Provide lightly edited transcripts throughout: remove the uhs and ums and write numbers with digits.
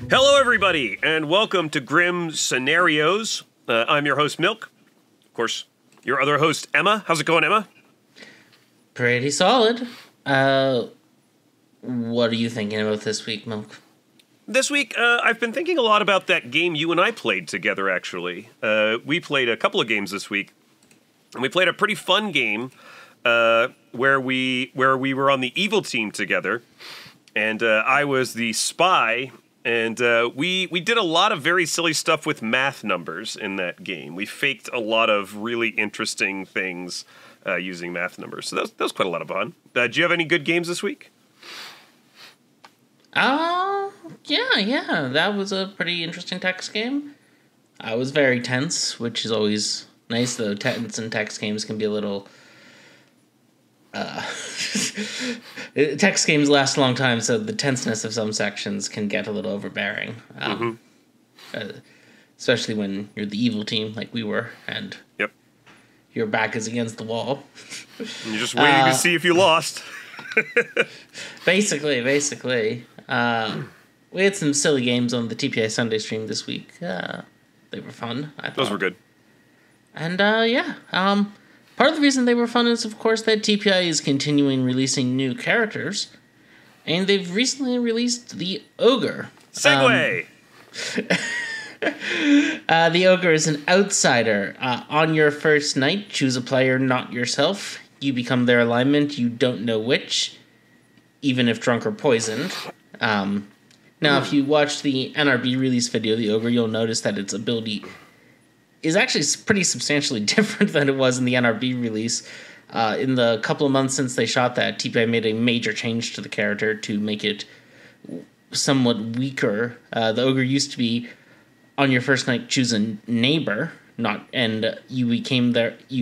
Hello, everybody, and welcome to Grim Scenarios. I'm your host, Milk. Of course, your other host, Emma. How's it going, Emma? Pretty solid. What are you thinking about this week, Milk? This week, I've been thinking a lot about that game you and I played together, actually. We played a couple of games this week, and we played a pretty fun game where we were on the evil team together, and I was the spy. And we did a lot of very silly stuff with math numbers in that game. We faked a lot of really interesting things using math numbers. So that was quite a lot of fun. Do you have any good games this week? Yeah. That was a pretty interesting text game. I was very tense, which is always nice, though tense and text games can be a little... text games last a long time, so the tenseness of some sections can get a little overbearing. Especially when you're the evil team, like we were, and your back is against the wall. And you're just waiting to see if you lost. Basically. We had some silly games on the TPI Sunday stream this week. They were fun, I thought. Those were good. And, part of the reason they were fun is, of course, that TPI is continuing releasing new characters, and they've recently released the Ogre. Segway! The Ogre is an outsider. On your first night, choose a player, not yourself. You become their alignment, you don't know which, even if drunk or poisoned. Now, if you watch the NRB release video of the Ogre, you'll notice that its ability is actually pretty substantially different than it was in the NRB release. In the couple of months since they shot that, TPI made a major change to the character to make it somewhat weaker. The Ogre used to be, on your first night, choose a neighbor, you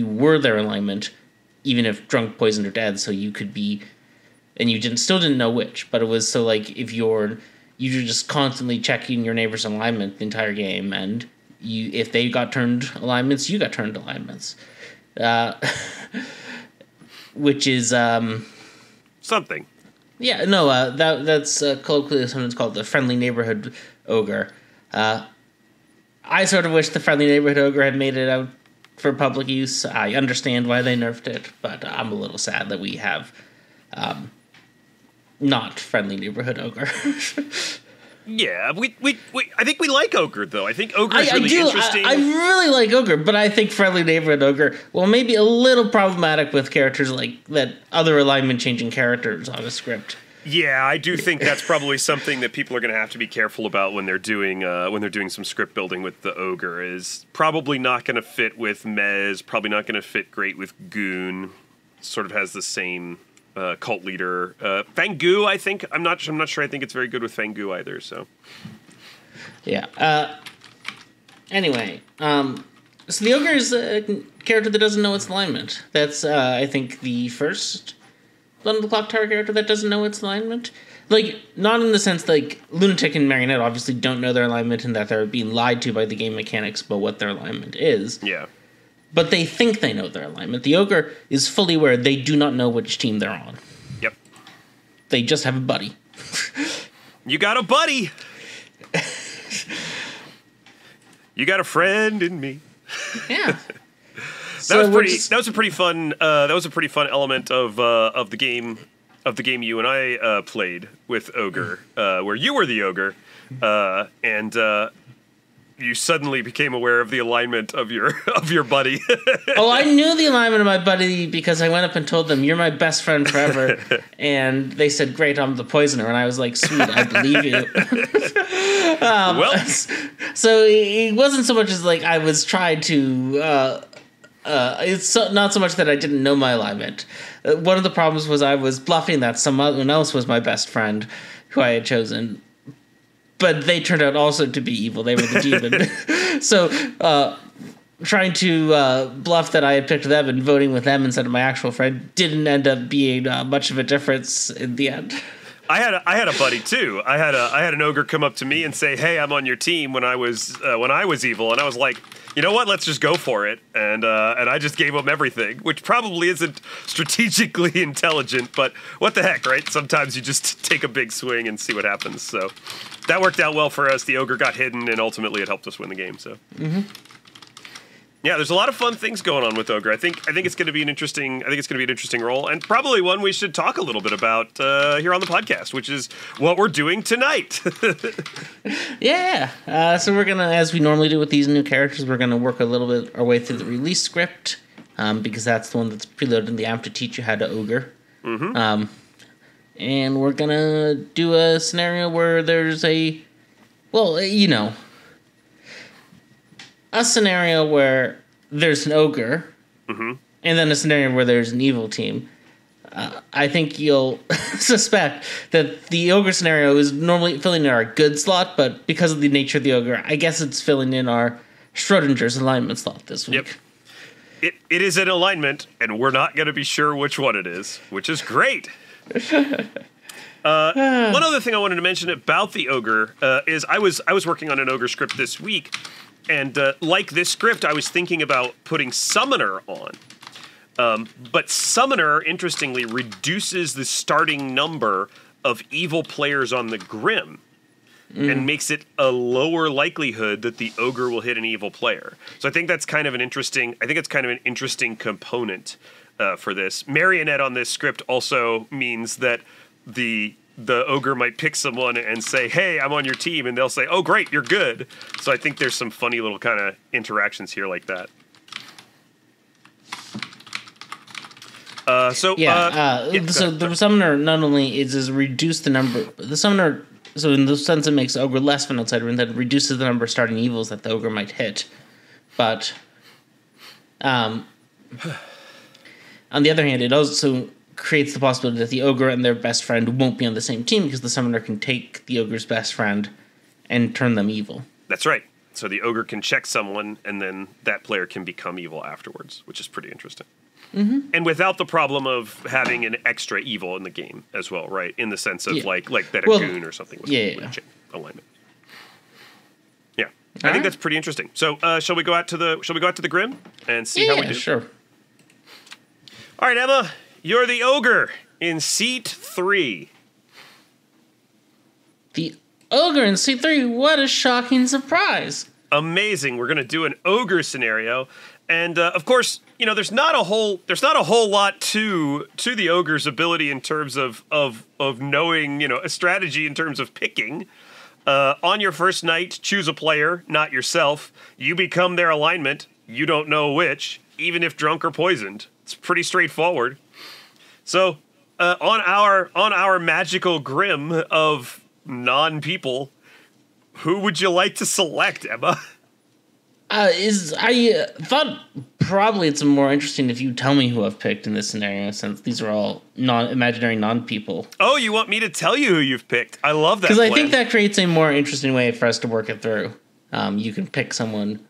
were their alignment, even if drunk, poisoned, or dead, so you could be, and you still didn't know which, but it was so like if you're just constantly checking your neighbor's alignment the entire game, and if they got turned alignments, you got turned alignments. Which is... something. Yeah, no, that's colloquially sometimes called the friendly neighborhood ogre. I sort of wish the friendly neighborhood ogre had made it out for public use. I understand why they nerfed it, but I'm a little sad that we have not friendly neighborhood ogre. Yeah, I think we like Ogre, though. I think Ogre is really interesting. I really like Ogre, but I think Friendly Neighborhood Ogre, well, maybe a little problematic with characters like that, other alignment-changing characters on a script. Yeah, I do think that's probably something that people are going to have to be careful about when they're doing some script building with the Ogre. Is probably not going to fit with Mez, probably not going to fit great with Goon. Sort of has the same... cult leader. Fangu, I think. I'm not sure I think it's very good with Fangu either, so. Yeah. Anyway, so the Ogre is a character that doesn't know its alignment. That's, I think, the first Blood on the Clocktower character that doesn't know its alignment. Like, not in the sense, like, Lunatic and Marionette obviously don't know their alignment and that they're being lied to by the game mechanics about what their alignment is. Yeah. But they think they know their alignment. The Ogre is fully aware they do not know which team they're on. Yep. They just have a buddy. You got a buddy! You got a friend in me. Yeah. That was a pretty fun element of the game you and I played with Ogre, where you were the Ogre, and you suddenly became aware of the alignment of your buddy. Oh, I knew the alignment of my buddy because I went up and told them, "You're my best friend forever." And they said, "Great, I'm the poisoner." And I was like, "Sweet, I believe you." So it wasn't so much as like I was trying to... it's not so much that I didn't know my alignment. One of the problems was I was bluffing that someone else was my best friend who I had chosen. But they turned out also to be evil. They were the demon. So, trying to bluff that I had picked them and voting with them instead of my actual friend didn't end up being much of a difference in the end. I had a buddy too. I had an ogre come up to me and say, "Hey, I'm on your team." When I was evil, and I was like, you know what? Let's just go for it. And I just gave him everything, which probably isn't strategically intelligent, but what the heck, right? Sometimes you just take a big swing and see what happens. So that worked out well for us. The ogre got hidden, and ultimately it helped us win the game. So. Yeah, there's a lot of fun things going on with ogre. I think it's going to be an interesting. I think it's going to be an interesting role, and probably one we should talk a little bit about here on the podcast, which is what we're doing tonight. Yeah. So we're gonna, as we normally do with these new characters, we're gonna work a little bit our way through the release script, because that's the one that's preloaded in the app to teach you how to ogre. And we're gonna do a scenario where there's a scenario where there's an ogre, and then a scenario where there's an evil team. I think you'll suspect that the ogre scenario is normally filling in our good slot, but because of the nature of the ogre, I guess it's filling in our Schrodinger's alignment slot this week. Yep. It is an alignment, and we're not going to be sure which one it is, which is great. One other thing I wanted to mention about the ogre is I was working on an ogre script this week, and like this script, I was thinking about putting Summoner on. But Summoner, interestingly, reduces the starting number of evil players on the Grim and makes it a lower likelihood that the ogre will hit an evil player. So I think that's kind of an interesting. I think it's kind of an interesting component for this. Marionette on this script also means that the ogre might pick someone and say, "Hey, I'm on your team," and they'll say, "Oh, great, you're good." So I think there's some funny little kind of interactions here like that. So the summoner not only is reduce the number, the summoner, so in the sense it makes ogre less of an outsider, and that reduces the number of starting evils that the ogre might hit. But on the other hand, it also creates the possibility that the ogre and their best friend won't be on the same team, because the summoner can take the ogre's best friend and turn them evil. That's right. So the ogre can check someone, and then that player can become evil afterwards, which is pretty interesting. And without the problem of having an extra evil in the game as well, right? In the sense of like that a goon or something with alignment. Yeah, I think that's pretty interesting. So shall we go out to the Grim and see how we do? Sure. All right, Emma, you're the ogre in seat 3. The ogre in seat 3. What a shocking surprise! Amazing. We're going to do an ogre scenario. And of course, there's not a whole lot to the ogre's ability in terms of knowing, a strategy in terms of picking. On your first night, choose a player, not yourself. You become their alignment. You don't know which, even if drunk or poisoned. It's pretty straightforward. So, on our magical Grim of non-people, who would you like to select, Emma? I thought probably it's more interesting if you tell me who I've picked in this scenario, since these are all imaginary non-people. Oh, you want me to tell you who you've picked? I love that. Because I think that creates a more interesting way for us to work it through. You can pick someone.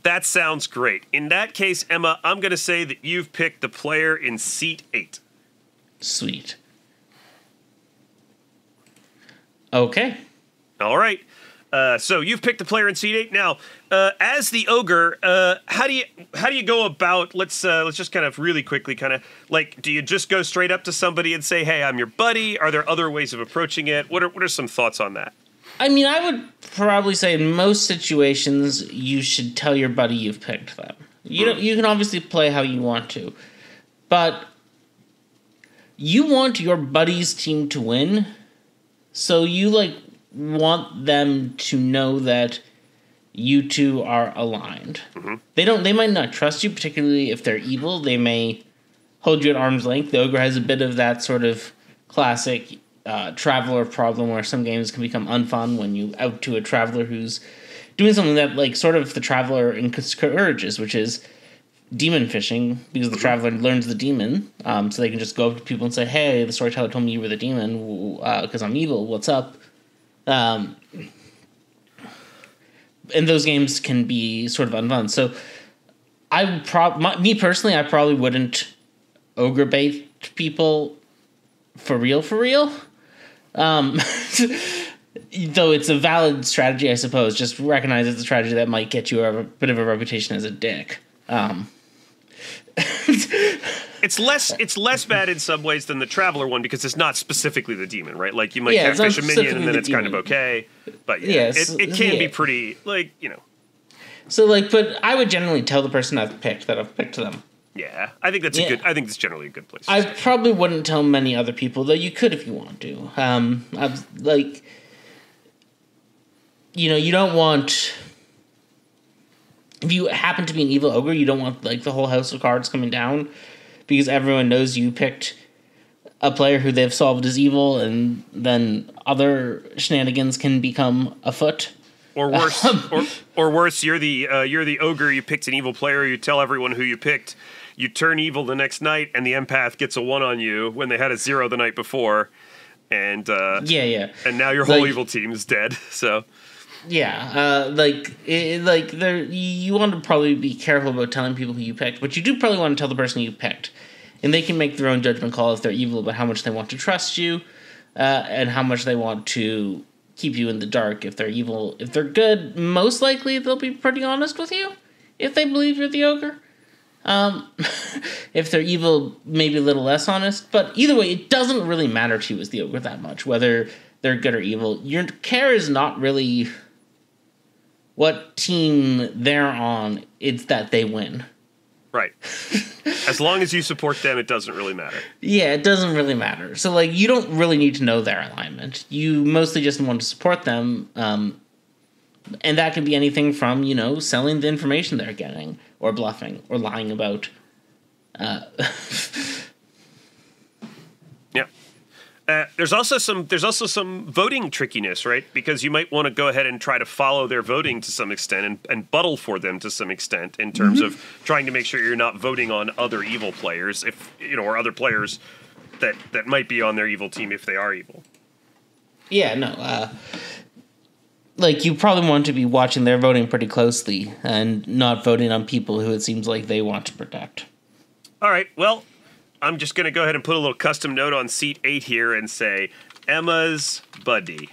That sounds great. In that case, Emma, I'm going to say that you've picked the player in seat 8. Sweet. Okay. All right. So you've picked the player in seat 8. Now, as the ogre, how do you go about? Let's just kind of really quickly, do you just go straight up to somebody and say, "Hey, I'm your buddy"? Are there other ways of approaching it? What are some thoughts on that? I mean, I would probably say in most situations you should tell your buddy you've picked them. You can obviously play how you want to, but you want your buddy's team to win, so you want them to know that you two are aligned. They might not trust you, particularly if they're evil. They may hold you at arm's length. The ogre has a bit of that sort of classic traveler problem, where some games can become unfun when you out to a traveler who's doing something that sort of the traveler encourages, which is demon fishing, because the traveler learns the demon, so they can just go up to people and say, "Hey, the storyteller told me you were the demon because I'm evil. What's up?" And those games can be sort of unfun. So me personally, I probably wouldn't ogre bait people for real. Though it's a valid strategy, I suppose. Just recognize it's a strategy that might get you a bit of a reputation as a dick. It's less bad in some ways than the Traveler one because it's not specifically the demon, right? Like you might catfish a minion and then it's kind of okay, but it can be pretty So but I would generally tell the person I've picked that I've picked them. Yeah, I think that's a good. I think that's generally a good place. I probably wouldn't tell many other people, though. You could if you want to. You don't want. If you happen to be an evil ogre, you don't want the whole house of cards coming down, because everyone knows you picked a player who they've solved as evil, and then other shenanigans can become afoot. Or worse, or worse, you're the ogre. You picked an evil player. You tell everyone who you picked. You turn evil the next night, and the empath gets a 1 on you when they had a 0 the night before, and and now your whole evil team is dead. So you want to probably be careful about telling people who you picked, but you do probably want to tell the person you picked, and they can make their own judgment call if they're evil about how much they want to trust you, and how much they want to keep you in the dark. If they're evil, if they're good, most likely they'll be pretty honest with you if they believe you're the ogre. If they're evil, maybe a little less honest, but either way, it doesn't really matter to you as the ogre that much, whether they're good or evil. Your care is not really what team they're on, it's that they win. Right. As long as you support them, it doesn't really matter. Yeah, it doesn't really matter. So, you don't really need to know their alignment. You mostly just want to support them, and that can be anything from, selling the information they're getting, or bluffing, or lying about. Yeah. There's also some voting trickiness, right? Because you might want to go ahead and try to follow their voting to some extent and buttle for them to some extent in terms of trying to make sure you're not voting on other evil players, or other players that might be on their evil team if they are evil. Yeah, no. You probably want to be watching their voting pretty closely and not voting on people who it seems like they want to protect. All right, well, I'm just going to go ahead and put a little custom note on seat 8 here and say, Emma's buddy.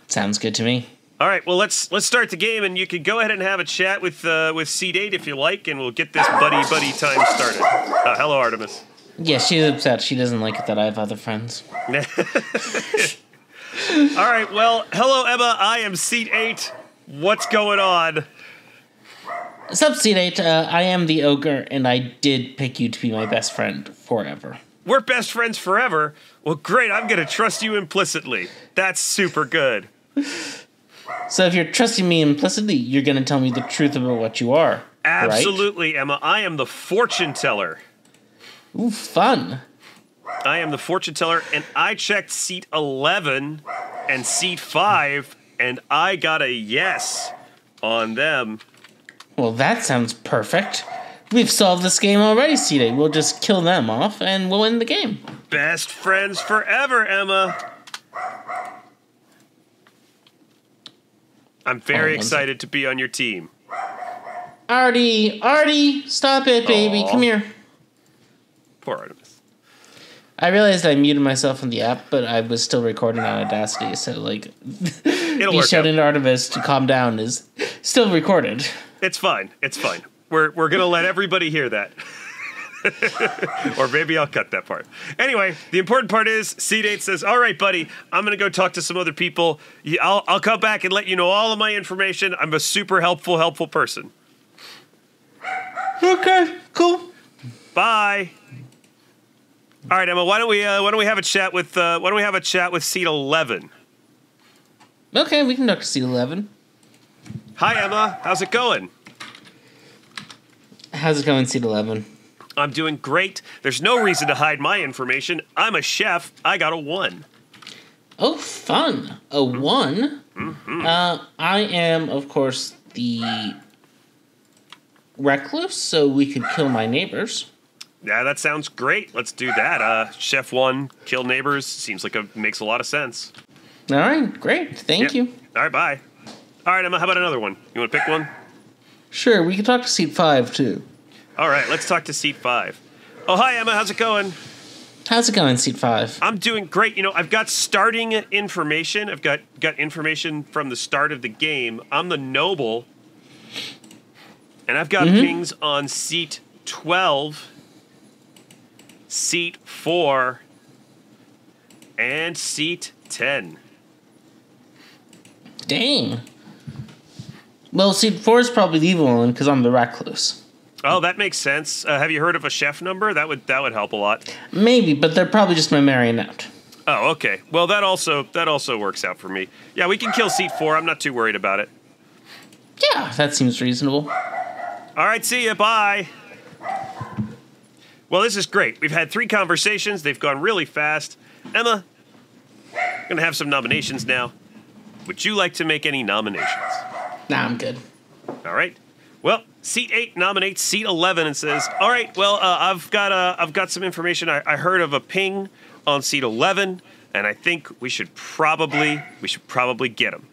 Sounds good to me. All right, well, let's start the game, and you can go ahead and have a chat with seat 8 if you like, and we'll get this buddy time started. Hello, Artemis. Yeah, she's upset. She doesn't like it that I have other friends. All right, well, hello, Emma. I am seat 8. What's going on? Sup, seat 8. I am the ogre, and I did pick you to be my best friend forever. We're best friends forever? Well, great. I'm going to trust you implicitly. That's super good. So if you're trusting me implicitly, you're going to tell me the truth about what you are, Absolutely, right? Emma. I am the fortune teller. Ooh, fun. I am the fortune teller, and I checked seat 11 and seat 5, and I got a yes on them. Well, that sounds perfect. We've solved this game already, seat 8. We'll just kill them off, and we'll win the game. Best friends forever, Emma. I'm very excited to be on your team. Artie, stop it, baby. Come here. Poor Artemis. I realized I muted myself in the app, but I was still recording on Audacity, so me shouting to Artemis to calm down is still recorded. It's fine. We're gonna let everybody hear that. Or maybe I'll cut that part. Anyway, the important part is seat 8 says, all right, buddy, I'm going to go talk to some other people. I'll come back and let you know all of my information. I'm a super helpful person. Okay, cool. Bye. All right, Emma, why don't we have a chat with seat 11? Okay, we can talk to seat 11. Hi, Emma. How's it going? How's it going, seat 11? I'm doing great. There's no reason to hide my information. I'm a chef. I got a 1. Oh, fun. A 1? Mm-hmm. I am, of course, the recluse, so we could kill my neighbors. Yeah, that sounds great. Let's do that. Chef 1, kill neighbors. Seems like makes a lot of sense. All right, great. Thank you. All right, bye. All right, Emma, how about another one? You want to pick one? Sure, we can talk to seat 5, too. All right, let's talk to seat 5. Oh, hi, Emma. How's it going? How's it going, seat 5? I'm doing great. You know, I've got starting information. I've got information from the start of the game. I'm the noble, and I've got pings on seat 12, seat 4, and seat 10. Dang. Well, seat 4 is probably the evil one because I'm the recluse. Oh, that makes sense. Have you heard of a chef number? That would help a lot. Maybe, but they're probably just my marionette. Oh, okay. Well, that also works out for me. Yeah, we can kill seat 4. I'm not too worried about it. Yeah, that seems reasonable. All right, see ya. Bye. Well, this is great. We've had 3 conversations. They've gone really fast. Emma, I'm gonna have some nominations now. Would you like to make any nominations? Nah, I'm good. All right. Well, seat 8 nominates seat 11 and says, "All right, well, I've got some information. I heard of a ping on seat 11, and I think we should probably get him."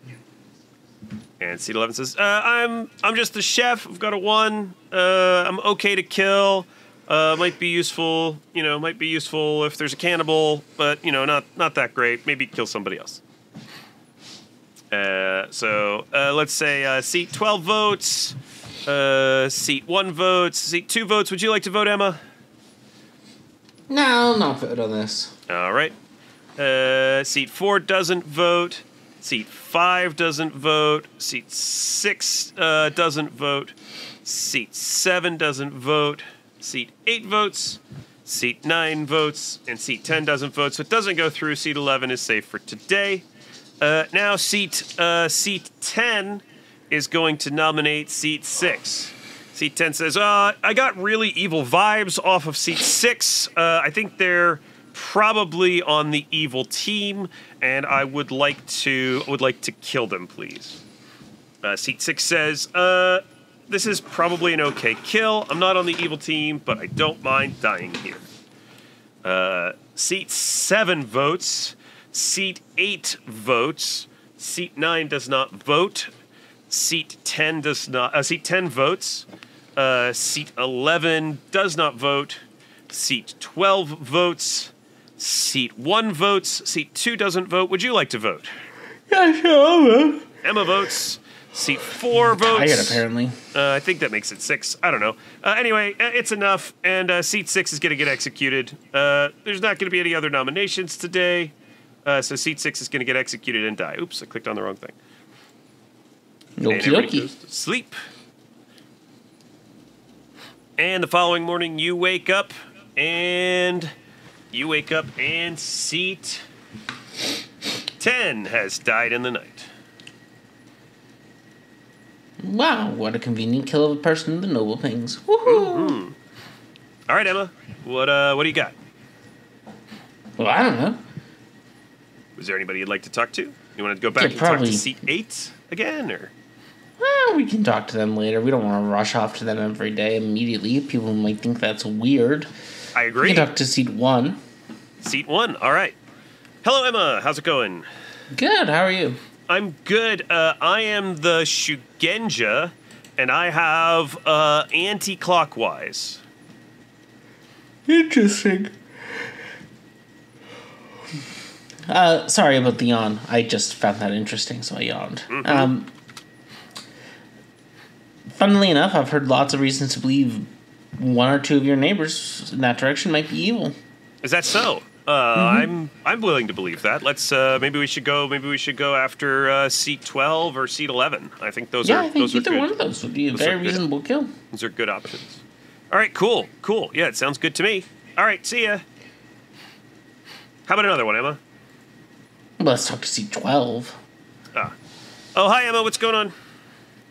And seat 11 says, "I'm just the chef. I've got a 1. I'm okay to kill. Might be useful. Might be useful if there's a cannibal, but not that great. Maybe kill somebody else." So let's say seat 12 votes. Seat 1 votes. Seat 2 votes. Would you like to vote, Emma? No, I'll not vote on this. All right. Seat 4 doesn't vote. Seat 5 doesn't vote. Seat 6 doesn't vote. Seat 7 doesn't vote. Seat 8 votes. Seat 9 votes. And seat 10 doesn't vote. So it doesn't go through. Seat 11 is safe for today. Now seat 10 is going to nominate seat 6. Seat 10 says, I got really evil vibes off of seat 6. I think they're probably on the evil team, and I would like to kill them, please. Seat 6 says, this is probably an okay kill. I'm not on the evil team, but I don't mind dying here. Seat 7 votes. Seat 8 votes. Seat 9 does not vote. Seat 10 does not. Seat 10 votes. Seat 11 does not vote. Seat 12 votes. Seat 1 votes. Seat 2 doesn't vote. Would you like to vote? Yeah, sure, I'll vote. Emma votes. Seat 4 votes. Tired, apparently. I think that makes it 6. I don't know. Anyway, it's enough, and seat 6 is going to get executed. There's not going to be any other nominations today, so seat 6 is going to get executed and die. Oops, I clicked on the wrong thing. Okie dokie. Sleep. And the following morning, you wake up, and seat 10 has died in the night. Wow, what a convenient kill of a person in the noble pings. Woohoo! Mm-hmm. All right, Emma, what do you got? Well, I don't know. Was there anybody you'd like to talk to? You want to go back and probably talk to seat 8 again, or? Well, we can talk to them later. We don't want to rush off to them every day immediately. People might think that's weird. I agree. We can talk to seat 1. Seat 1, all right. Hello, Emma. How's it going? Good, how are you? I'm good. I am the Shugenja, and I have anti-clockwise. Interesting. Sorry about the yawn. I just found that interesting, so I yawned. Mm-hmm. Funnily enough, I've heard lots of reasons to believe 1 or 2 of your neighbors in that direction might be evil. Is that so? I'm willing to believe that. Let's maybe we should go after seat 12 or seat 11. I think those are either good. one of those would be a very reasonable kill. Those are good options. All right, cool. Yeah, it sounds good to me. All right, see ya. How about another one, Emma? Well, let's talk to seat 12. Oh, hi, Emma. What's going on?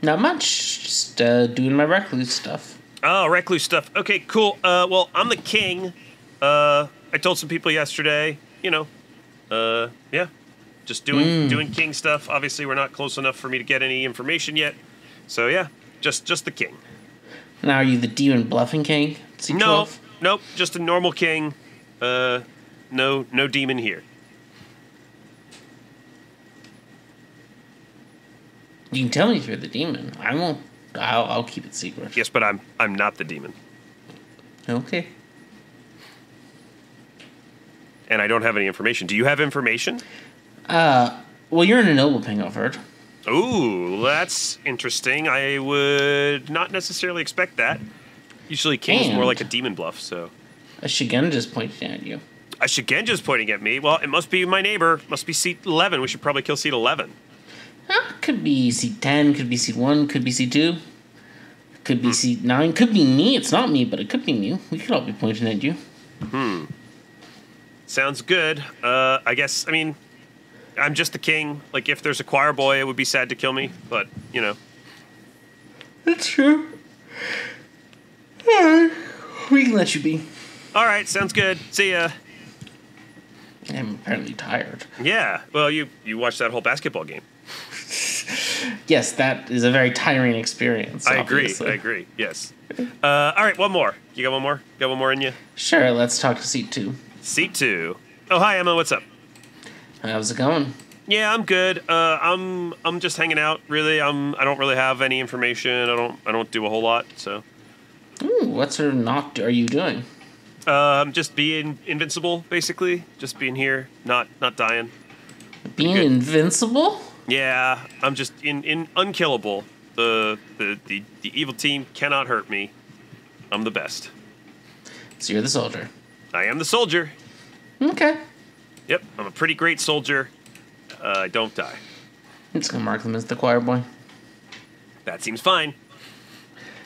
Not much. Just doing my recluse stuff. Oh, recluse stuff. Okay, cool. Well, I'm the king. I told some people yesterday, yeah, just doing king stuff. Obviously, we're not close enough for me to get any information yet. So, yeah, just the king. Now, are you the demon bluffing king? Seat 12? Nope, just a normal king. No demon here. You can tell me if you're the demon. I won't. I'll keep it secret. Yes, but I'm not the demon. Okay. and I don't have any information. Do you have information? Well, you're in a noble ping, I've heard. Ooh, that's interesting. I would not necessarily expect that. Usually king's more like a demon bluff, so... A Shigenja's pointing at you. A Shigenja's pointing at me? Well, it must be my neighbor. Must be seat 11. We should probably kill seat 11. Could be seat 10, could be seat 1, could be seat 2. Could be seat 9, could be me. It's not me, but it could be me. We could all be pointing at you. Sounds good. I guess, I mean... I'm just the king. Like, if there's a choir boy, it would be sad to kill me, but, you know. That's true. Alright. We can let you be. Alright, sounds good. See ya. I'm apparently tired. Yeah. Well, you watched that whole basketball game. Yes, that is a very tiring experience. I obviously. agree. Yes. Alright, one more. You got one more? Got one more in you? Sure, let's talk to seat 2. Seat 2. Oh, hi, Emma. What's up? How's it going? Yeah, I'm good. I'm just hanging out. Really, I don't really have any information. I don't do a whole lot. So. Ooh, what sort of knock are you doing? Just being invincible, basically. Just being here, not dying. Being invincible? Yeah, I'm just in unkillable. The evil team cannot hurt me. I'm the best. So you're the soldier. I am the soldier. Okay. Yep, I'm a pretty great soldier. I don't die. I'm just gonna mark them as the choir boy. That seems fine.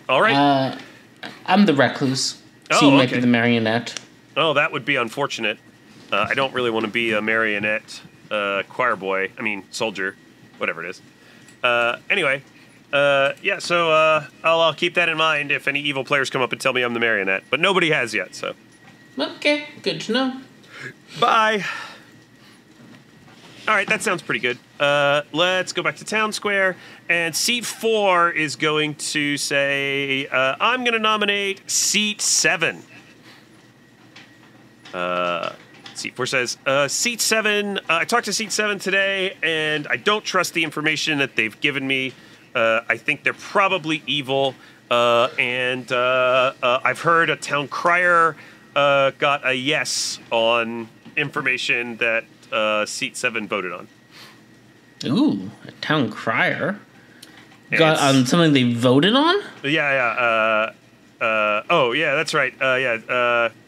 All right. I'm the recluse. So you might be the marionette. Oh, that would be unfortunate. I don't really want to be a marionette choir boy. I mean, soldier. Whatever it is. Anyway. Yeah, so I'll keep that in mind if any evil players come up and tell me I'm the marionette. But nobody has yet, so. Okay, good to know. Bye. All right, that sounds pretty good. Let's go back to Town Square. And seat 4 is going to say, I'm going to nominate seat 7. Seat 4 says, seat 7, I talked to seat 7 today, and I don't trust the information that they've given me. I think they're probably evil. And I've heard a town crier got a yes on information that seat 7 voted on. Ooh, a town crier? Got on something they voted on? Yeah. Oh, yeah, that's right.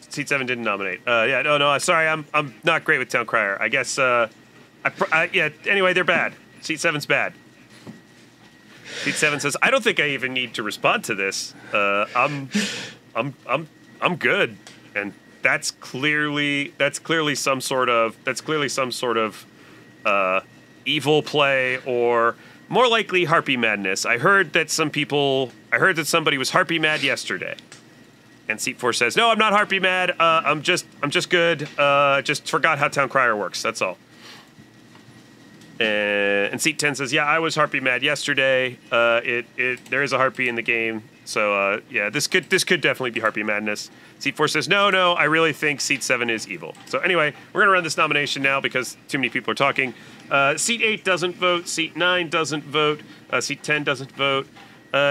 Seat 7 didn't nominate. No. Sorry, I'm not great with town crier. I guess. Anyway, they're bad. Seat 7's bad. Seat 7 says, I don't think I even need to respond to this. I'm good, and that's clearly some sort of evil play, or more likely harpy madness. I heard that somebody was harpy mad yesterday. And seat 4 says, no, I'm not harpy mad. I'm just good. Just forgot how town crier works. That's all. And seat 10 says, yeah, I was harpy mad yesterday. There is a harpy in the game. So, this could definitely be harpy madness. Seat 4 says, no, I really think seat 7 is evil. So anyway, we're going to run this nomination now because too many people are talking. Seat 8 doesn't vote. Seat 9 doesn't vote. Seat 10 doesn't vote.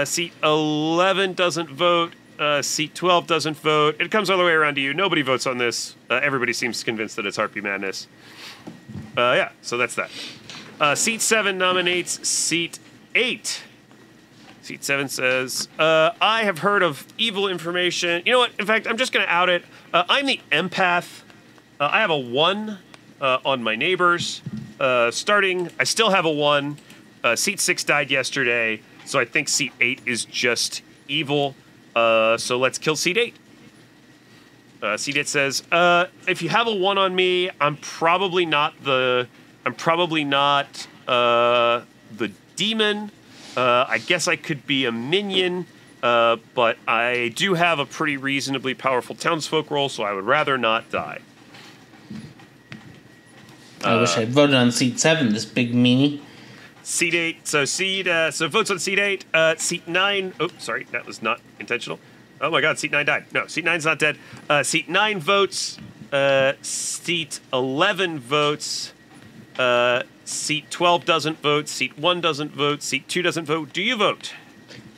Seat 11 doesn't vote. Seat 12 doesn't vote. It comes all the way around to you. Nobody votes on this. Everybody seems convinced that it's harpy madness. So that's that. Seat 7 nominates seat 8. Seat 7 says, I have heard of evil information. You know what? In fact, I'm just going to out it. I'm the empath. I have a 1 on my neighbors. I still have a 1. Seat 6 died yesterday, so I think seat 8 is just evil. So let's kill seat 8. Seat 8 says, if you have a 1 on me, I'm probably not the demon. I guess I could be a minion, but I do have a pretty reasonably powerful townsfolk roll, so I would rather not die. I wish I voted on seat 7, this big meanie. Seat 8, so votes on seat 8. Seat 9, oh, sorry, that was not intentional. Oh my god, seat 9 died. No, seat 9's not dead. Seat 9 votes. Seat 11 votes. Seat 12 doesn't vote. Seat 1 doesn't vote. Seat 2 doesn't vote. Do you vote?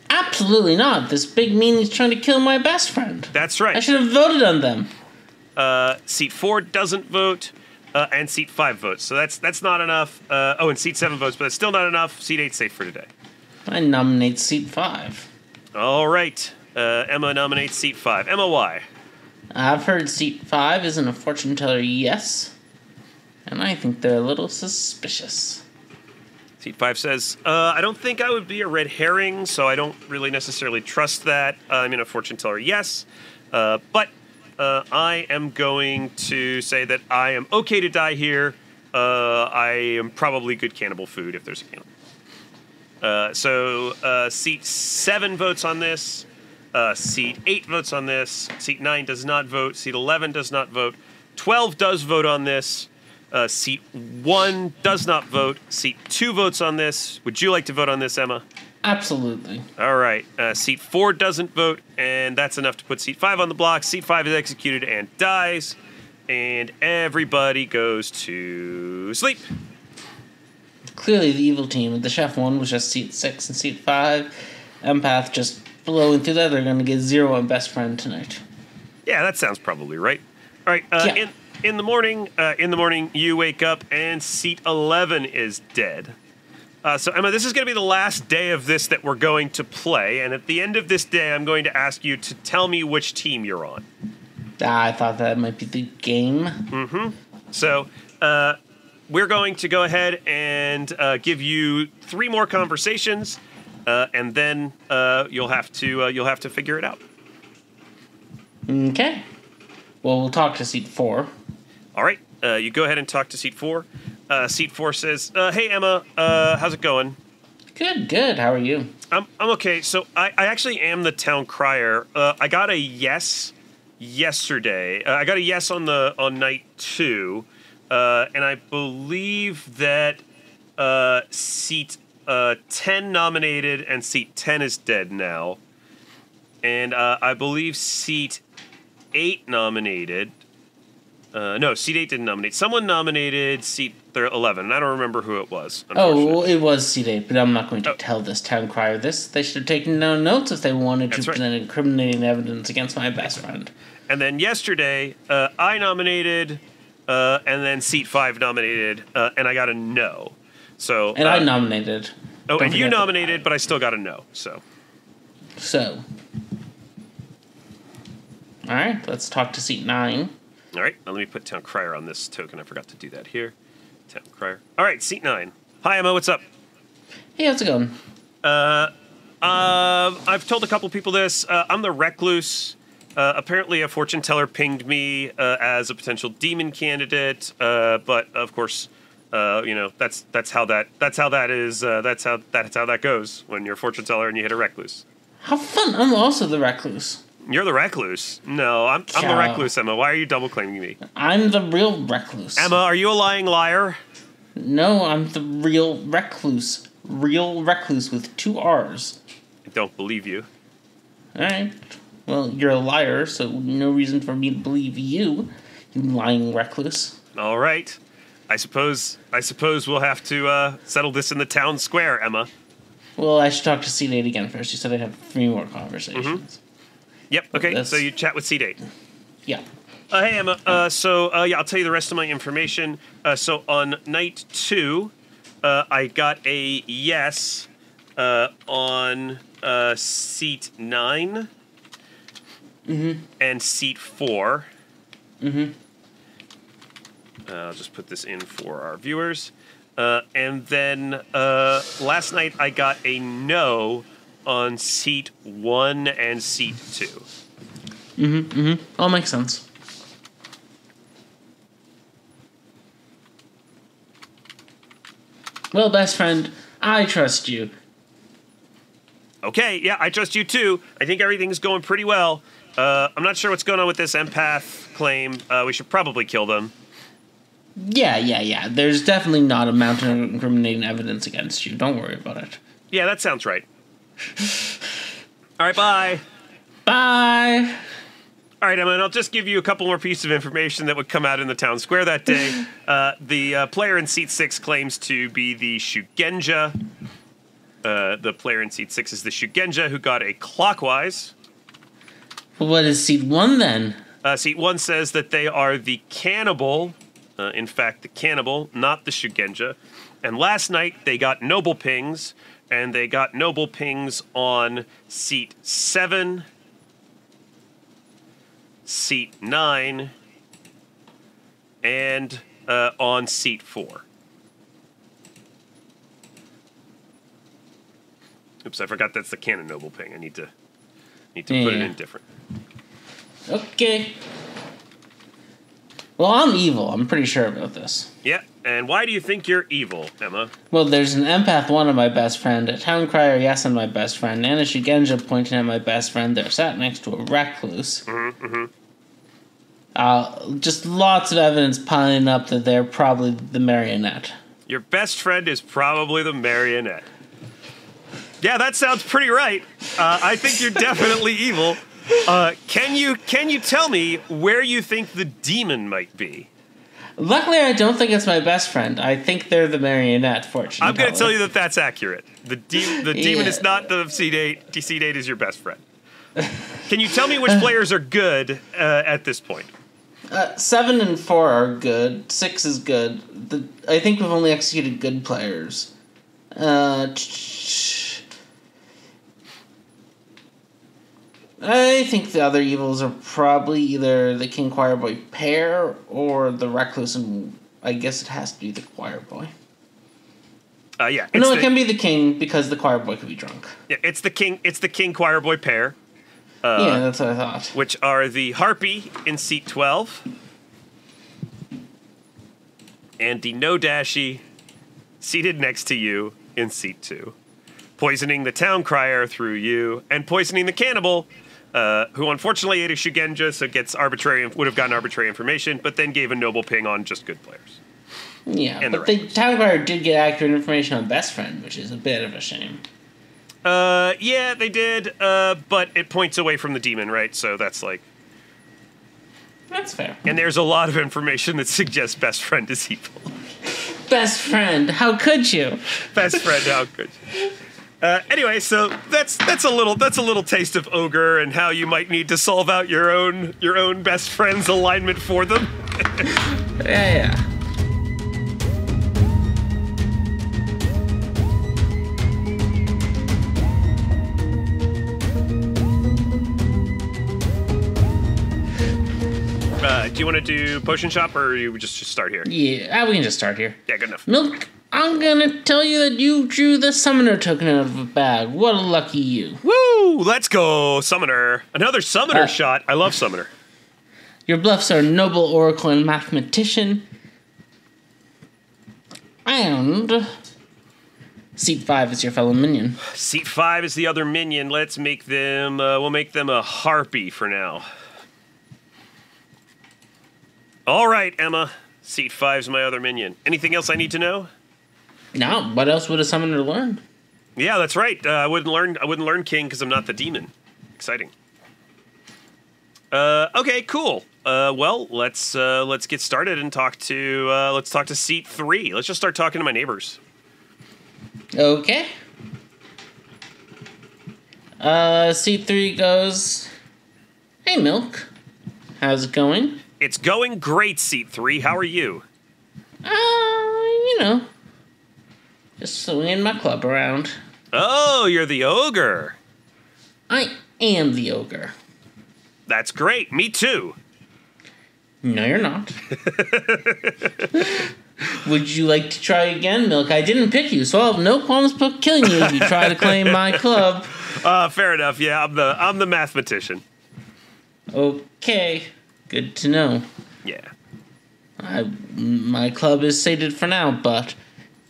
Absolutely not. This big meanie's trying to kill my best friend. That's right. I should have voted on them. Seat 4 doesn't vote, and Seat 5 votes. So that's not enough. And Seat 7 votes, but it's still not enough. Seat 8 safe for today. I nominate Seat 5. All right. Emma nominates Seat 5. Emma, why? I've heard Seat 5 isn't a fortune teller, yes. And I think they're a little suspicious. Seat 5 says, I don't think I would be a red herring, so I don't really necessarily trust that. I'm in a fortune teller, yes. But I am going to say that I am okay to die here. I am probably good cannibal food if there's a cannibal. So Seat 7 votes on this. Seat 8 votes on this. Seat 9 does not vote. Seat 11 does not vote. 12 does vote on this. Seat 1 does not vote. Seat 2 votes on this. Would you like to vote on this, Emma? Absolutely. All right. Seat 4 doesn't vote, and that's enough to put Seat 5 on the block. Seat 5 is executed and dies, and everybody goes to sleep. Clearly the evil team. The chef one was just Seat 6 and Seat 5. Empath just blowing through that. They're going to get 0 on best friend tonight. Yeah, that sounds probably right. All right. Yeah. In the morning, you wake up and Seat 11 is dead. So, Emma, this is going to be the last day of this that we're going to play, and at the end of this day, I'm going to ask you to tell me which team you're on. I thought that might be the game. Mm-hmm. So, we're going to go ahead and give you 3 more conversations, and then you'll have to figure it out. Okay. Well, we'll talk to Seat 4. All right. You go ahead and talk to Seat 4. Seat 4 says, hey, Emma, how's it going? Good. How are you? I'm okay. So I actually am the town crier. I got a yes yesterday. I got a yes on night 2. And I believe that Seat 10 nominated and Seat 10 is dead now. And I believe Seat 8 nominated. No, Seat 8 didn't nominate. Someone nominated Seat 11, and I don't remember who it was. Oh, it was Seat 8, but I'm not going to tell this town crier this. They should have taken no notes if they wanted to present incriminating evidence against my best friend. And then yesterday, I nominated, and then Seat 5 nominated, and I got a no. So and I nominated. Oh, and you nominated, but I still got a no. So. All right, let's talk to Seat 9. All right, now let me put Town Crier on this token. I forgot to do that here. Town Crier. All right, Seat 9. Hi, Emma, what's up? Hey, how's it going? I've told a couple people this. I'm the Recluse. Apparently a fortune teller pinged me as a potential demon candidate, but of course, that's how that goes when you're a fortune teller and you hit a Recluse. How fun! I'm also the Recluse. You're the Recluse. No, I'm the Recluse, Emma. Why are you double claiming me? I'm the real Recluse. Emma, are you a lying liar? No, I'm the real Recluse. Real Recluse with 2 R's. I don't believe you. Alright. Well, you're a liar, so no reason for me to believe you, you lying Recluse. All right. I suppose we'll have to settle this in the town square, Emma. Well, I should talk to Seat 8 again first. You said I'd have 3 more conversations. Mm-hmm. Yep, okay, so you chat with Seat 8. Yeah. Hey, Emma, I'll tell you the rest of my information. So on night 2, I got a yes on Seat 9 and Seat 4. I'll just put this in for our viewers. And then last night I got a no on Seat 1 and Seat 2. All makes sense. Well, best friend, I trust you. Okay, yeah, I trust you too. I think everything's going pretty well. I'm not sure what's going on with this empath claim. We should probably kill them. Yeah. There's definitely not a mountain of incriminating evidence against you. Don't worry about it. Yeah, that sounds right. All right, bye. Bye. All right, Emma, and I'll just give you a couple more pieces of information that would come out in the town square that day. The player in Seat 6 claims to be the Shugenja. The player in Seat 6 is the Shugenja who got a clockwise. Well, what is Seat 1 then? Seat 1 says that they are the cannibal. In fact, the cannibal, not the Shugenja. And last night, they got noble pings, and they got noble pings on Seat 7, Seat 9, and on Seat 4. Oops, I forgot that's the canon noble ping. I need to put it in different. Okay. Well, I'm evil. I'm pretty sure about this. Yeah, and why do you think you're evil, Emma? Well, there's an empath 1 on my best friend, a town crier yes on my best friend, and a Shugenja pointing at my best friend. They're sat next to a recluse. Just lots of evidence piling up that they're probably the marionette. Your best friend is probably the marionette. Yeah, that sounds pretty right. I think you're definitely evil. Can you tell me where you think the demon might be? Luckily, I don't think it's my best friend. I think they're the marionette, fortunately. I'm going to tell you that that's accurate. The demon is not the Seat 8. Seat 8 is your best friend. Can you tell me which players are good at this point? 7 and 4 are good. 6 is good. I think we've only executed good players. I think the other evils are probably either the King Choir Boy pair or the Recluse, and I guess it has to be the Choir Boy. Yeah. No, it can be the King because the Choir Boy could be drunk. Yeah, it's the King Choir Boy pair. Yeah, that's what I thought. Which are the Harpy in Seat 12 and the No Dashie seated next to you in Seat 2. Poisoning the Town Crier through you, and poisoning the Cannibal, who unfortunately ate a Shugenja, so would have gotten arbitrary information, but then gave a noble ping on just good players. Yeah, but the Town Crier did get accurate information on Best Friend, which is a bit of a shame. Yeah, they did, but it points away from the demon, right? So that's like... That's fair. And there's a lot of information that suggests Best Friend is evil. Best Friend, how could you? Best Friend, how could you? Anyway, so that's a little taste of ogre and how you might need to solve out your own best friend's alignment for them. Yeah. Do you want to do potion shop, or you just start here? Yeah, we can just start here. Yeah, good enough. Milk, I'm gonna tell you that you drew the summoner token out of a bag. What a lucky you. Woo! Let's go, summoner. Another summoner shot. I love summoner. Your bluffs are noble oracle and mathematician. And Seat 5 is your fellow minion. Seat 5 is the other minion. Let's make them, we'll make them a harpy for now. All right, Emma. Seat 5's my other minion. Anything else I need to know? No, what else would a summoner learn? Yeah, that's right. I wouldn't learn King because I'm not the demon. Exciting. Okay, cool. Well, let's get started and talk to Seat 3. Let's just start talking to my neighbors. Okay. Seat 3 goes, "Hey, Milk. How's it going?" It's going great, Seat 3. How are you? Just swinging my club around. Oh, you're the ogre. I am the ogre. That's great. Me too. No, you're not. Would you like to try again, Milk? I didn't pick you, so I'll have no qualms about killing you if you try to claim my club. Fair enough. Yeah, I'm the mathematician. Okay. Good to know. Yeah. My club is sated for now, but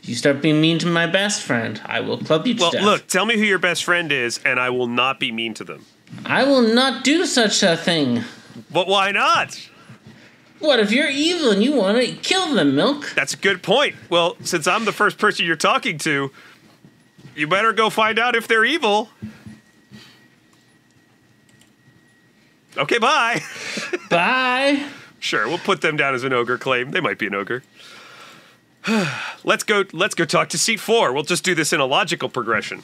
if you start being mean to my best friend, I will club you to death. Well, look, tell me who your best friend is, and I will not be mean to them. I will not do such a thing. But why not? What if you're evil and you want to kill them, Milk? That's a good point. Well, since I'm the first person you're talking to, you better go find out if they're evil. Okay, bye. Bye. Sure, we'll put them down as an ogre claim. They might be an ogre. Let's go talk to Seat 4. We'll just do this in a logical progression.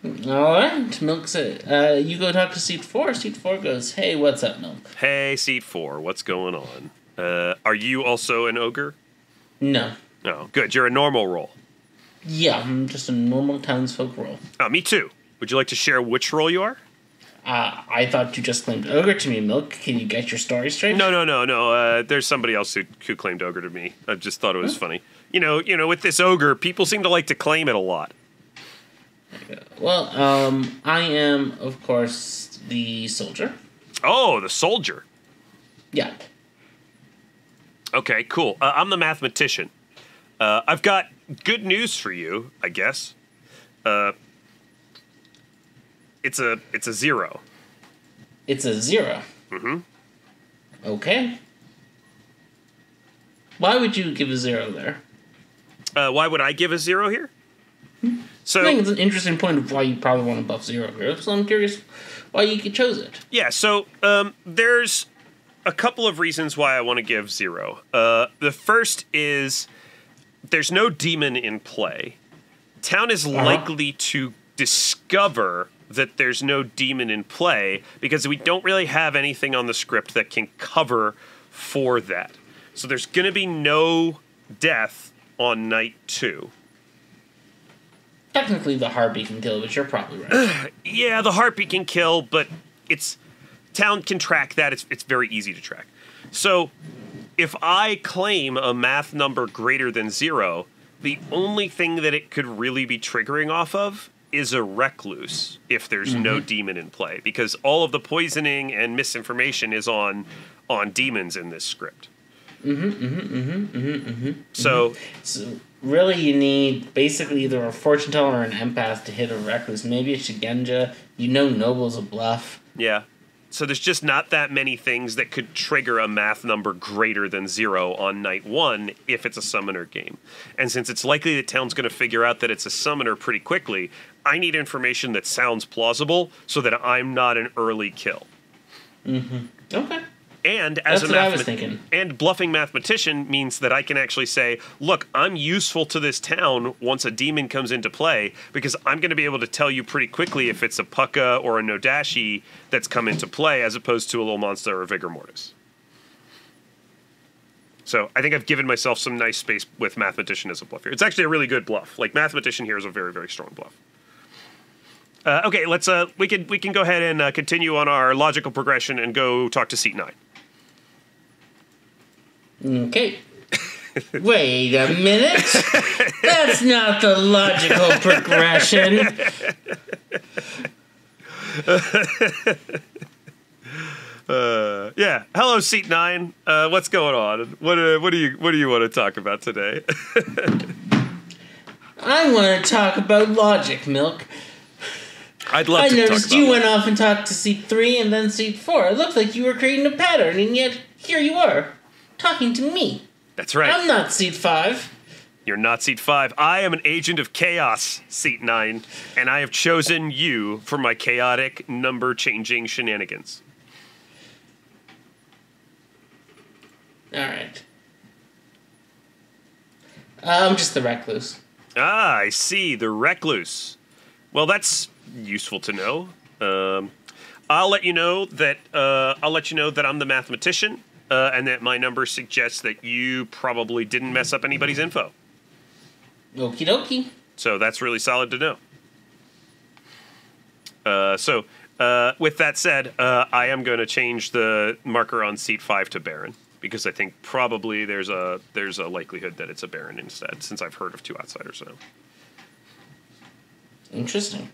All right, Milk says, you go talk to seat 4. Seat 4 goes, hey, what's up, Milk? Hey, seat 4, what's going on? Are you also an ogre? No. Oh, good. You're a normal role. Yeah, I'm just a normal townsfolk role. Oh, me too. Would you like to share which role you are? I thought you just claimed ogre to me, Milk. Can you get your story straight? No. There's somebody else who claimed ogre to me. I just thought it was funny. You know, with this ogre, people seem to like to claim it a lot. Well, I am, of course, the soldier. Oh, the soldier. Yeah. Okay, cool. I'm the mathematician. I've got good news for you, I guess. It's a 0. It's a 0. Mm-hmm. Okay. Why would you give a 0 there? Why would I give a 0 here? So I think it's an interesting point of why you probably want to buff 0 here. So I'm curious why you chose it. Yeah, so there's a couple of reasons why I want to give 0. The first is there's no demon in play. Town is likely to discover that there's no demon in play because we don't really have anything on the script that can cover for that. So there's going to be no death on night 2. Technically, the heartbeat can kill, but you're probably right. Yeah, the heartbeat can kill, but town can track that. It's very easy to track. So if I claim a math number greater than 0, the only thing that it could really be triggering off of is a recluse if there's no demon in play, because all of the poisoning and misinformation is on demons in this script. So really, you need basically either a fortune teller or an empath to hit a recluse. Maybe a Shigenja. Noble's a bluff. Yeah. So there's just not that many things that could trigger a math number greater than 0 on night 1 if it's a summoner game. And since it's likely that town's going to figure out that it's a summoner pretty quickly, I need information that sounds plausible so that I'm not an early kill. Okay. And as That's what I was thinking. And bluffing mathematician means that I can actually say, look, I'm useful to this town once a demon comes into play because I'm going to be able to tell you pretty quickly if it's a Pucka or a Nodashi that's come into play as opposed to a little monster or Vigor Mortis. So I think I've given myself some nice space with mathematician as a bluff here. It's actually a really good bluff. Like, mathematician here is a very, very strong bluff. Okay, let's we can go ahead and continue on our logical progression and go talk to seat 9. Okay. Wait a minute. That's not the logical progression. Yeah. Hello, seat 9. What's going on? What do you want to talk about today? I want to talk about logic, Milk. I'd love to talk about I noticed you went off and talked to seat 3 and then seat 4. It looked like you were creating a pattern, and yet here you are, talking to me. That's right. I'm not seat 5. You're not seat 5. I am an agent of chaos, seat 9, and I have chosen you for my chaotic number-changing shenanigans. All right. I'm just the recluse. Ah, I see. The recluse. Well, that's useful to know. I'll let you know that I'm the mathematician, and that my number suggests that you probably didn't mess up anybody's info. Okie dokie. So that's really solid to know. So with that said, I am going to change the marker on seat 5 to Baron, because I think probably there's a likelihood that it's a Baron instead, since I've heard of 2 outsiders now. Interesting.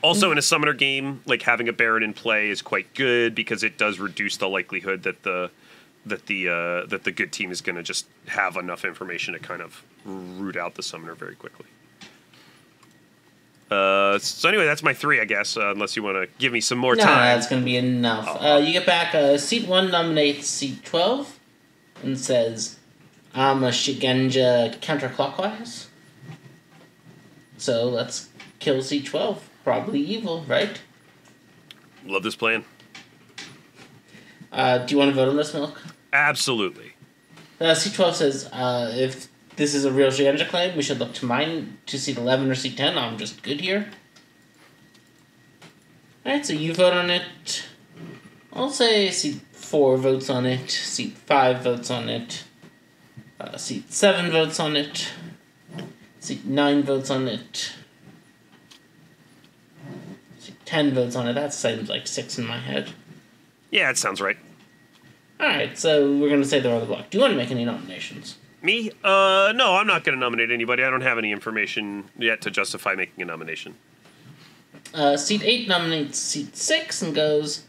Also, in a summoner game, like, having a Baron in play is quite good because it does reduce the likelihood that the good team is going to just have enough information to kind of root out the summoner very quickly. So anyway, that's my 3, I guess. Unless you want to give me some more time. No, that's going to be enough. You get back. Seat 1 nominates seat 12 and says, "I'm a Shigenja counterclockwise." So let's kill seat 12. Probably evil, right? Love this plan. Do you want to vote on this, Milk? Absolutely. C12 says, if this is a real Shigenja claim, we should look to mine to seat 11 or seat 10. I'm just good here. Alright, so you vote on it. I'll say seat 4 votes on it, seat 5 votes on it, seat 7 votes on it, seat 9 votes on it, seat 10 votes on it. That seems like 6 in my head. Yeah, it sounds right. Alright, so we're going to say they're on the block. Do you want to make any nominations? Me? No, I'm not going to nominate anybody. I don't have any information yet to justify making a nomination. Seat 8 nominates seat 6 and goes,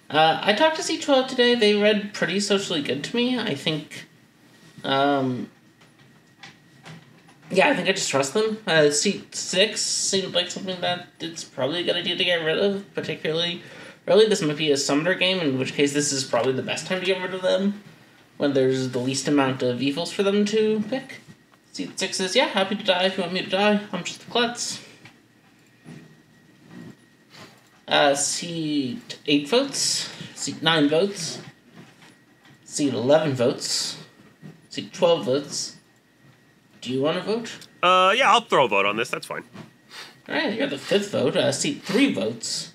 I talked to seat 12 today. They read pretty socially good to me. I think, I think I just trust them. Seat 6 seemed like something that it's probably a good idea to get rid of, particularly early. This might be a summoner game, in which case this is probably the best time to get rid of them, when there's the least amount of evils for them to pick. Seat 6 says, yeah, happy to die if you want me to die. I'm just a klutz. Seat 8 votes. Seat 9 votes. Seat 11 votes. Seat 12 votes. Do you want to vote? Yeah, I'll throw a vote on this. That's fine. Alright, you got the 5th vote. Seat 3 votes.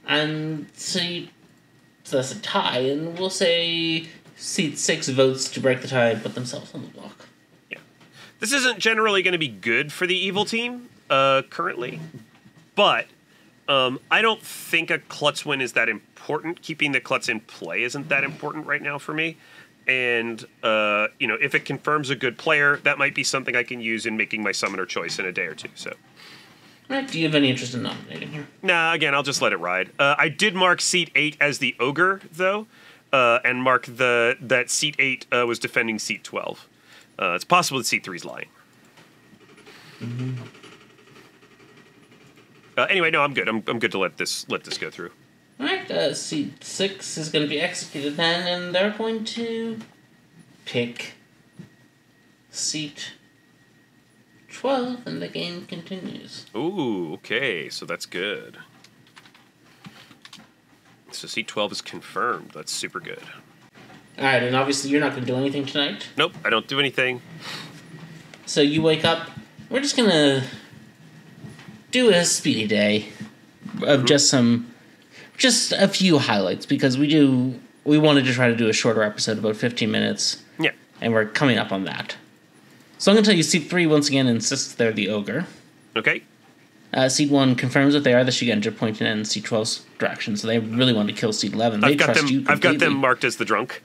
And seat... So that's a tie, and we'll say seat 6 votes to break the tie and put themselves on the block. Yeah. This isn't generally going to be good for the evil team, currently. But, I don't think a klutz win is that important. Keeping the klutz in play isn't that important right now for me. And, if it confirms a good player, that might be something I can use in making my summoner choice in a day or two, so... Alright, do you have any interest in nominating here? Nah, again, I'll just let it ride. I did mark seat 8 as the ogre, though, and mark that seat 8 was defending seat 12. It's possible that seat 3 is lying. Mm-hmm. Anyway, no, I'm good. I'm good to let this go through. Alright, seat 6 is going to be executed then, and they're going to pick seat 12, and the game continues. Ooh, okay, so that's good. So seat 12 is confirmed. That's super good. Alright, and obviously you're not going to do anything tonight. Nope, I don't do anything. So you wake up. We're just going to do a speedy day of just a few highlights, because we wanted to try to do a shorter episode, about 15 minutes. Yeah. And we're coming up on that. So I'm going to tell you, seat 3 once again insists they're the ogre. Okay. Seat 1 confirms that they are the Shigenja, pointing in seat 12's direction, so they really want to kill seat 11. They trust you completely. I've got them marked as the drunk.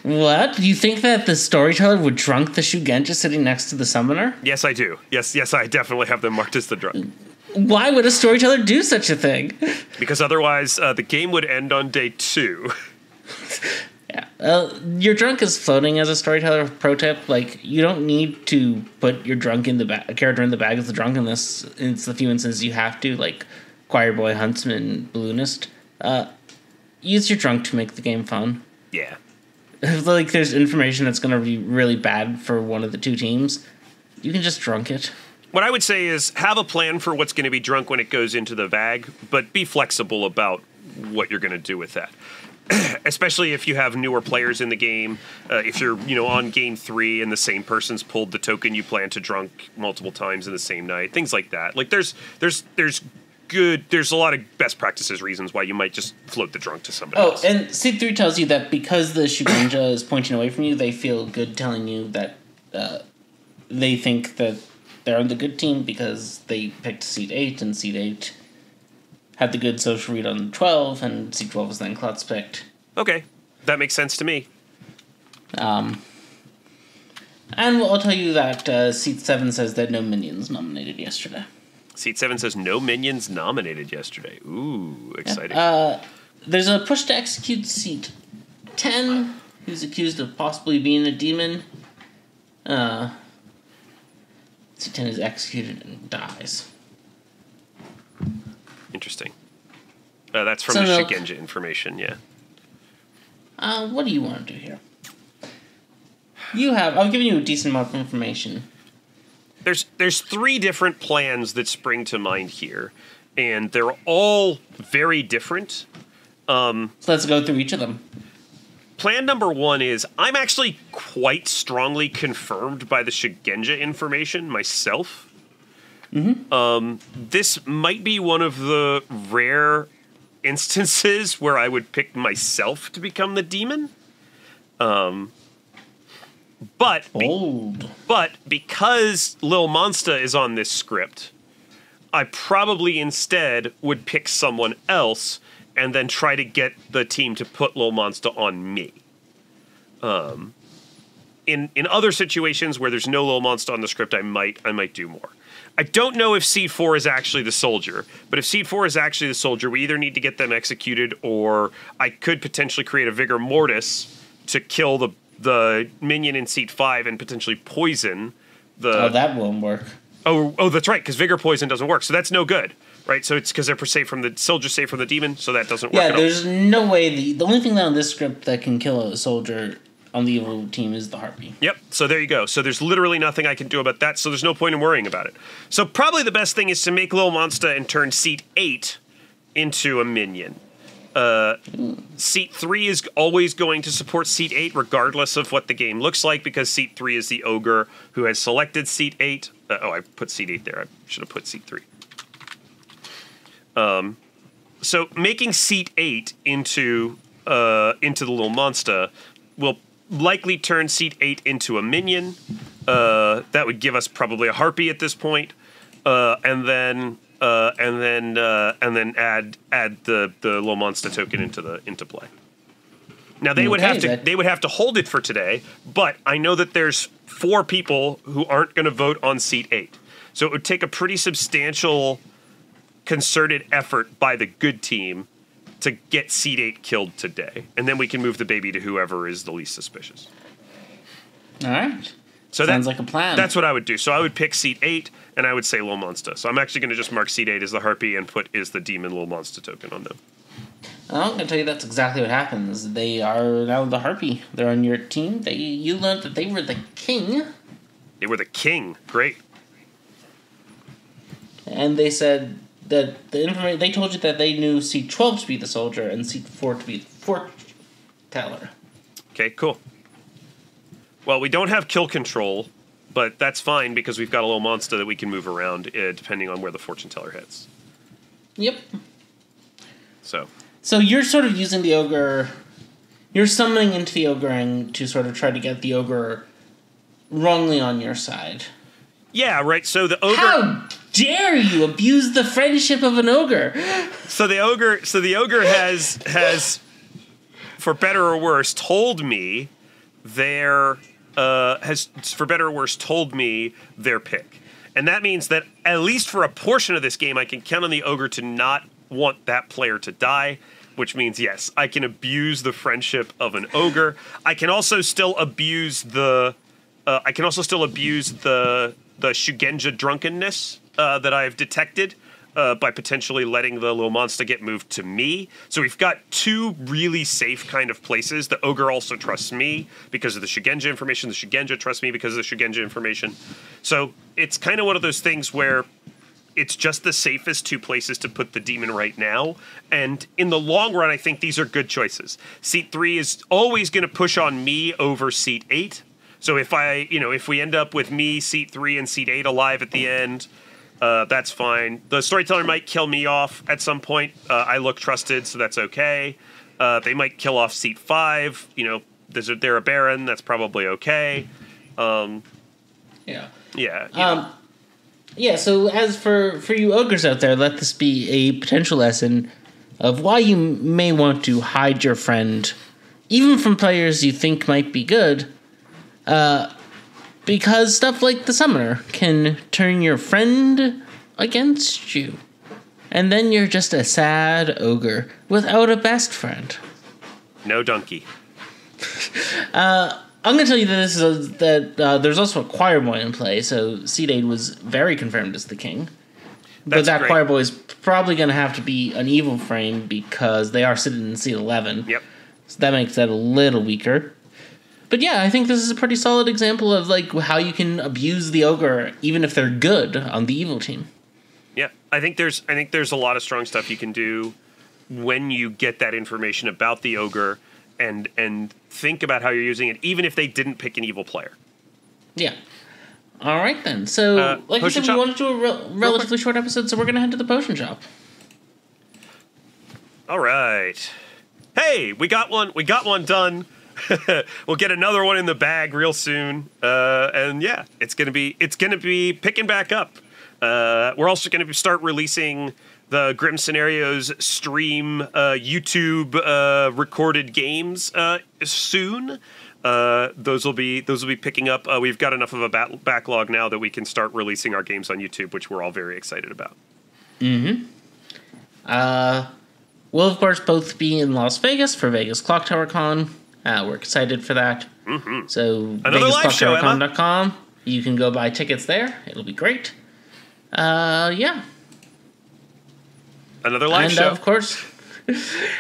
What? Do you think that the storyteller would drunk the Shigenja sitting next to the summoner? Yes, I do. Yes, I definitely have them marked as the drunk. Why would a storyteller do such a thing? Because otherwise, the game would end on day 2. Yeah. Your drunk is floating as a storyteller. Pro tip: you don't need to put your drunk in the character in the bag as the drunk unless it's the few instances you have to, like choir boy, huntsman, balloonist. Use your drunk to make the game fun. Yeah. If there's information that's going to be really bad for one of the two teams, you can just drunk it. What I would say is have a plan for what's going to be drunk when it goes into the bag, but be flexible about what you're going to do with that. Especially if you have newer players in the game, if you're on game 3 and the same person's pulled the token you plan to drunk multiple times in the same night, things like that. There's a lot of best practices reasons why you might just float the drunk to somebody else. And seat 3 tells you that because the Shigenja is pointing away from you, they feel good telling you that they think that they're on the good team because they picked seat 8, and seat 8 had the good social read on 12, and seat 12 was then klutz picked. Okay, that makes sense to me. And I'll tell you that seat 7 says that no minions nominated yesterday. Seat 7 says no minions nominated yesterday. Ooh, exciting. There's a push to execute seat 10, who's accused of possibly being a demon. Seat 10 is executed and dies. Interesting. That's from the Shigenja information, yeah. What do you want to do here? I've given you a decent amount of information. There's 3 different plans that spring to mind here, and they're all very different. So let's go through each of them. plan number one is I'm actually quite strongly confirmed by the Shugenja information myself. This might be one of the rare instances where I would pick myself to become the demon. But because Lil Monsta is on this script, I probably instead would pick someone else and then try to get the team to put Lil Monsta on me. In other situations where there's no Lil Monsta on the script, I might do more. I don't know if Seed 4 is actually the soldier, but if Seed 4 is actually the soldier, we either need to get them executed, or I could potentially create a Vigor Mortis to kill the minion in Seed 5 and potentially poison the... Oh, that won't work. Oh, that's right, because Vigor Poison doesn't work, so that's no good, right? So it's because they're safe from the soldier, safe from the demon, so that doesn't work at all. Yeah, there's no way... The only thing on this script that can kill a soldier on the evil team is the Harpy. Yep, so there you go. So there's literally nothing I can do about that, so there's no point in worrying about it. So probably the best thing is to make Lil Monsta and turn Seat 8 into a minion. Seat 3 is always going to support Seat 8 regardless of what the game looks like, because Seat 3 is the ogre who has selected Seat 8. I put Seat 8 there. I should have put Seat 3. So making Seat 8 into the Lil Monsta will likely turn Seat 8 into a minion. That would give us probably a Harpy at this point, and then add the Lil Monsta token into play. Now they would have to hold it for today, but I know that there's 4 people who aren't going to vote on Seat 8, so it would take a pretty substantial concerted effort by the good team to get Seat 8 killed today, and then we can move the baby to whoever is the least suspicious. All right. So sounds like a plan. That's what I would do. So I would pick Seat 8, and I would say Lil Monsta. So I'm actually going to just mark Seat 8 as the Harpy and put is the demon Lil Monsta token on them. I'm going to tell you that's exactly what happens. They are now the Harpy. They're on your team. You learned that they were the king. They were the king. Great. And they said that they told you that they knew Seat 12 to be the soldier and Seat 4 to be the foreteller. Okay, cool. Well, we don't have kill control, but that's fine because we've got a Lil Monsta that we can move around depending on where the fortune teller hits. Yep. So you're sort of using the ogre... You're summoning into the ogre ring to sort of try to get the ogre wrongly on your side. Yeah, right, so the ogre... How dare you abuse the friendship of an ogre? So the ogre has, for better or worse, told me their pick. And that means that at least for a portion of this game, I can count on the ogre to not want that player to die, which means, yes, I can abuse the friendship of an ogre. I can also still abuse the Shugenja drunkenness that I've detected by potentially letting the Lil Monsta get moved to me. So we've got 2 really safe kind of places. The ogre also trusts me because of the Shugenja information. The Shugenja trusts me because of the Shugenja information. So it's kind of one of those things where it's just the safest 2 places to put the demon right now. And in the long run, I think these are good choices. Seat 3 is always going to push on me over Seat 8. So if we end up with me, Seat 3, and Seat 8 alive at the end, that's fine. The storyteller might kill me off at some point. I look trusted, so that's okay. They might kill off Seat 5. They're a Baron. That's probably okay. Yeah. Yeah. So as for you ogres out there, let this be a potential lesson of why you may want to hide your friend, even from players you think might be good, because stuff like the Summoner can turn your friend against you. And then you're just a sad ogre without a best friend. No donkey. I'm going to tell you that there's also a choir boy in play, so Seat 8 was very confirmed as the king. But that great. Choir boy is probably going to have to be an evil frame because they are sitting in Seat 11. Yep. So that makes that a little weaker. But yeah, I think this is a pretty solid example of how you can abuse the ogre even if they're good on the evil team. Yeah, I think there's a lot of strong stuff you can do when you get that information about the ogre and think about how you're using it, even if they didn't pick an evil player. Yeah. All right, then. So, like I said, we want to do a relatively short episode, so we're going to head to the potion shop. All right. Hey, we got one. We got one done. We'll get another one in the bag real soon. And yeah, it's gonna be picking back up. We're also gonna start releasing the Grim Scenarios stream YouTube recorded games soon. Those will be picking up. We've got enough of a backlog now that we can start releasing our games on YouTube, which we're all very excited about. Mm-hmm. We'll, of course, both be in Las Vegas for Vegas Clocktower Con. We're excited for that. Mm-hmm. So, VegasClocktowerCon.com. You can go buy tickets there. It'll be great. Yeah. Another live show. And, of course,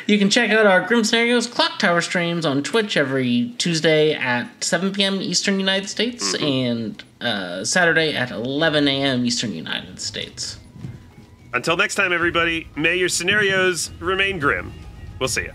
you can check out our Grim Scenarios Clocktower streams on Twitch every Tuesday at 7 p.m. Eastern United States and Saturday at 11 a.m. Eastern United States. Until next time, everybody, may your scenarios remain grim. We'll see you.